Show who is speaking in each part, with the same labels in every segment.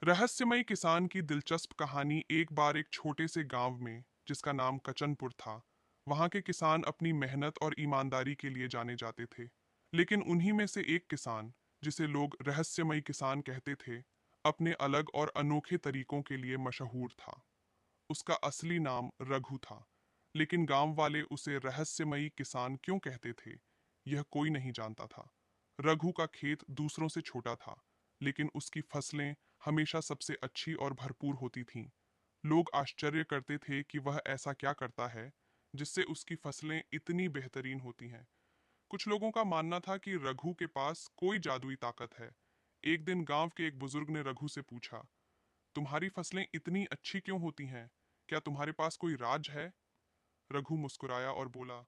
Speaker 1: रहस्यमय किसान की दिलचस्प कहानी। एक बार एक छोटे से गांव में जिसका नाम कचनपुर था, वहां के किसान अपनी मेहनत और ईमानदारी के लिए जाने जाते थे। लेकिन उन्हीं में से एक किसान, जिसे लोग रहस्यमय किसान कहते थे, अपने अलग और अनोखे तरीकों के लिए मशहूर था। उसका असली नाम रघु था, लेकिन गांव वाले उसे रहस्यमयी किसान क्यों कहते थे, यह कोई नहीं जानता था। रघु का खेत दूसरों से छोटा था, लेकिन उसकी फसलें हमेशा सबसे अच्छी और भरपूर होती थीं। लोग आश्चर्य करते थे कि वह ऐसा क्या करता है जिससे उसकी फसलें इतनी बेहतरीन होती हैं। कुछ लोगों का मानना था कि रघु के पास कोई जादुई ताकत है। एक दिन गांव के एक बुजुर्ग ने रघु से पूछा, तुम्हारी फसलें इतनी अच्छी क्यों होती हैं? क्या तुम्हारे पास कोई राज है? रघु मुस्कुराया और बोला,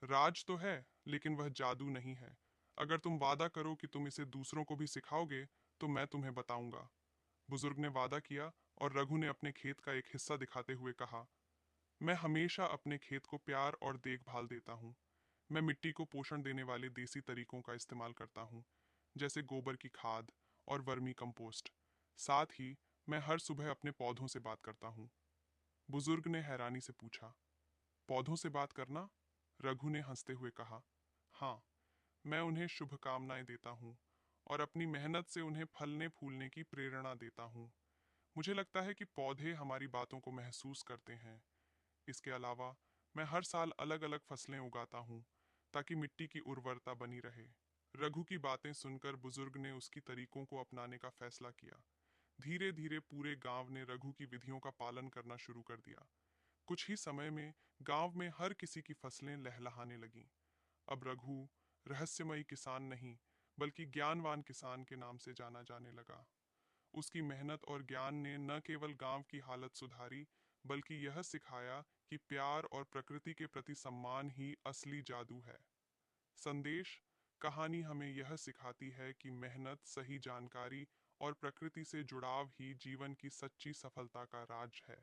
Speaker 1: राज तो है, लेकिन वह जादू नहीं है। अगर तुम वादा करो कि तुम इसे दूसरों को भी सिखाओगे, तो मैं तुम्हें बताऊंगा। बुजुर्ग ने वादा किया और रघु ने अपने खेत का एक हिस्सा दिखाते हुए कहा, मैं हमेशा अपने खेत को प्यार और देखभाल देता हूँ। मैं मिट्टी को पोषण देने वाले देसी तरीकों का इस्तेमाल करता हूँ, जैसे गोबर की खाद और वर्मी कंपोस्ट। साथ ही मैं हर सुबह अपने पौधों से बात करता हूँ। बुजुर्ग ने हैरानी से पूछा, पौधों से बात करना? रघु ने हंसते हुए कहा, हाँ, मैं उन्हें शुभकामनाएं देता हूँ और अपनी मेहनत से उन्हें फलने फूलने की प्रेरणा देता हूँ। मुझे लगता है कि पौधे हमारी बातों को महसूस करते हैं। इसके अलावा मैं हर साल अलग अलग फसलें उगाता हूँ, ताकि मिट्टी की उर्वरता बनी रहे। रघु की बातें सुनकर बुजुर्ग ने उसकी तरीकों को अपनाने का फैसला किया। धीरे धीरे पूरे गांव ने रघु की विधियों का पालन करना शुरू कर दिया। कुछ ही समय में गांव में हर किसी की फसलें लहलहाने लगीं। अब रघु रहस्यमयी किसान नहीं, बल्कि ज्ञानवान किसान के नाम से जाना जाने लगा। उसकी मेहनत और ज्ञान ने न केवल गांव की हालत सुधारी, बल्कि यह सिखाया कि प्यार और प्रकृति के प्रति सम्मान ही असली जादू है। संदेश: कहानी हमें यह सिखाती है कि मेहनत, सही जानकारी और प्रकृति से जुड़ाव ही जीवन की सच्ची सफलता का राज है।